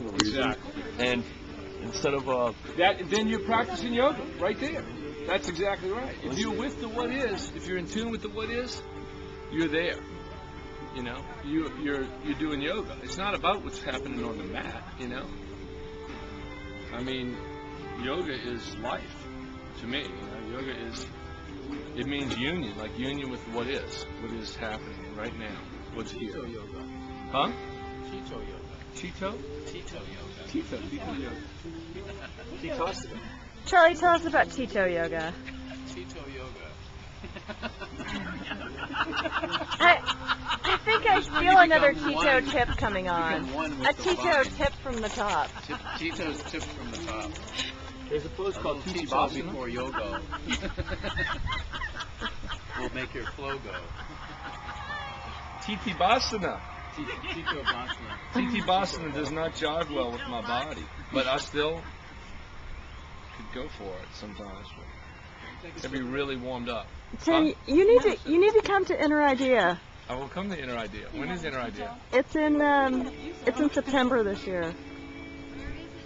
Exactly. And instead of then you're practicing yoga right there. That's exactly right. If you're with the what is, if you're in tune with the what is, you're there. You know, you're doing yoga. It's not about what's happening on the mat. You know, I mean, yoga is life to me. You know, yoga is, it means union, like union with what is happening right now, what's here. Tito yoga. Huh? Tito yoga. Tito? Tito yoga. Tito yoga. Tito. Charlie, tell us about Tito yoga. Tito yoga. I think I feel another Tito tip coming on. A Tito tip from the top. Tito's tip from the top. There's a pose called Tito Tito before yoga. Will make your flow go. Titibasana. Tito Basana. Titibasana does not jive well with my body, but I still could go for it sometimes. It'd be really warmed up. So you need to come to Inner Idea. I will come to Inner Idea. When is Inner Idea? It's in September this year.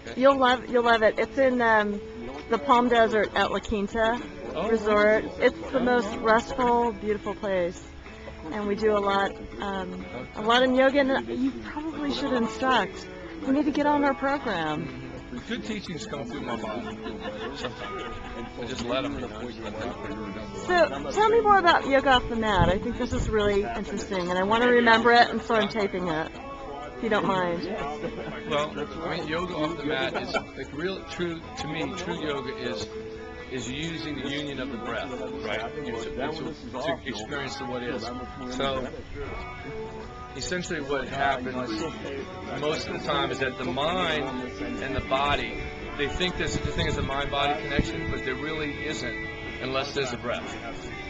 Okay. You'll love it. It's in the Palm Desert at La Quinta Resort. It's the most restful, beautiful place, and we do a lot in yoga. And you probably should instruct. You need to get on our program. Good teachings come through my body sometimes. I just let them, you know. Just let them. So tell me more about yoga off the mat. I think this is really interesting, and I want to remember it, and so I'm taping it. If you don't mind. Well, I mean, yoga off the mat is like true to me. True yoga is using the union of the breath, right? To experience the what is. So essentially, what happens most of the time is that the mind and the body, they think there's such a thing as a mind-body connection, but there really isn't unless there's a breath.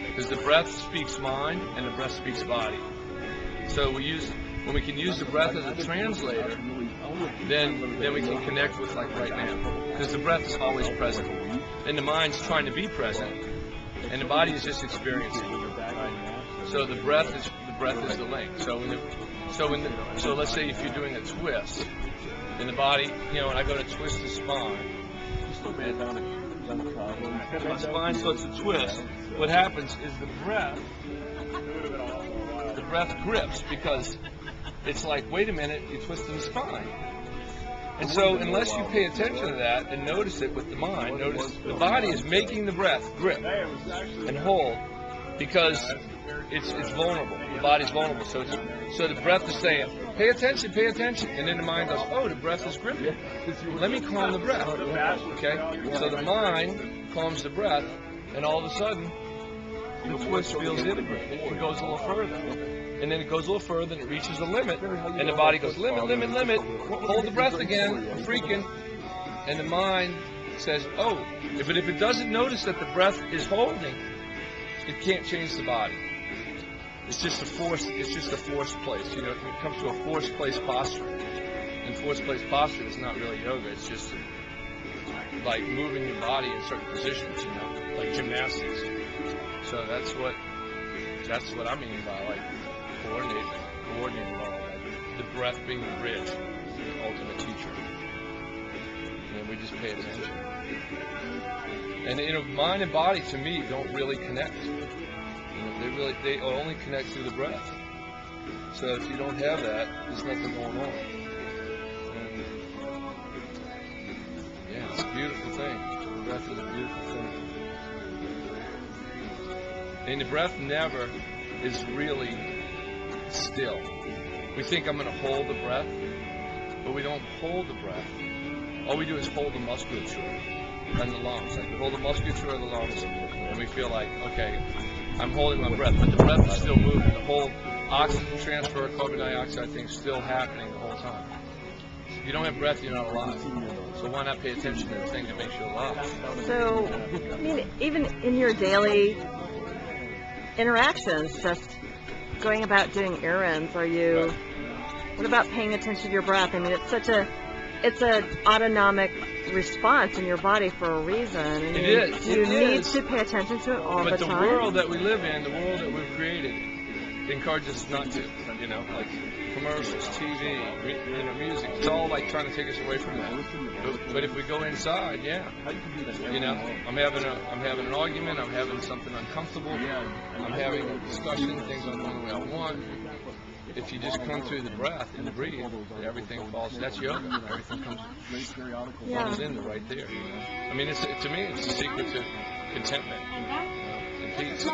Because the breath speaks mind and the breath speaks body. So when we can use the breath as a translator, then we can connect with like right now. Because the breath is always present. And the mind's trying to be present. And the body is just experiencing. Right? So the breath is the link. So let's say if you're doing a twist, in the body, you know, when I go to twist the spine, my spine starts to twist. What happens is the breath grips, because it's like, wait a minute, you're twisting the spine. And so unless you pay attention to that and notice it with the mind, notice the body is making the breath grip and hold, because it's vulnerable. The body's vulnerable. So the breath is saying, pay attention, and then the mind goes, oh, the breath is gripping. Let me calm the breath. Okay? So the mind calms the breath, and all of a sudden, the twist feels integrated. It goes a little further. And then it goes a little further, and it reaches a limit, and the body goes, limit, hold the breath again, I'm freaking. And the mind says, oh, but if it doesn't notice that the breath is holding, it can't change the body. It's just a forced place. You know, it comes to a forced place posture. And forced place posture is not really yoga. It's just like moving your body in certain positions, you know, like gymnastics. So that's what I mean by like coordinating all that. The breath being the bridge, the ultimate teacher. And we just pay attention. And you know, mind and body to me don't really connect. They only connect through the breath. So if you don't have that, there's nothing going on. And yeah, it's a beautiful thing. The breath is a beautiful thing. And the breath never is really still. We think I'm going to hold the breath, but we don't hold the breath. All we do is hold the musculature and the lungs. Like we hold the musculature of the lungs, and we feel like, okay, I'm holding my breath, but the breath is still moving. The whole oxygen transfer, carbon dioxide thing is still happening the whole time. If you don't have breath, you're not alive. So why not pay attention to the thing that makes you alive? So, I mean, even in your daily interactions, just going about doing errands, what about paying attention to your breath? I mean, it's an autonomic response in your body for a reason. And it is. You need to pay attention to it all the time. But the world that we live in, the world that we've created, encourages us not to. You know, like commercials, TV, music. It's all like trying to take us away from that. But if we go inside, yeah, I'm having an argument. I'm having something uncomfortable. I'm having a discussion. Things aren't going the way I want. If you just come through the breath and you breathe, everything falls. That's yoga. Everything comes in right there. I mean, to me, it's the secret to contentment and peace.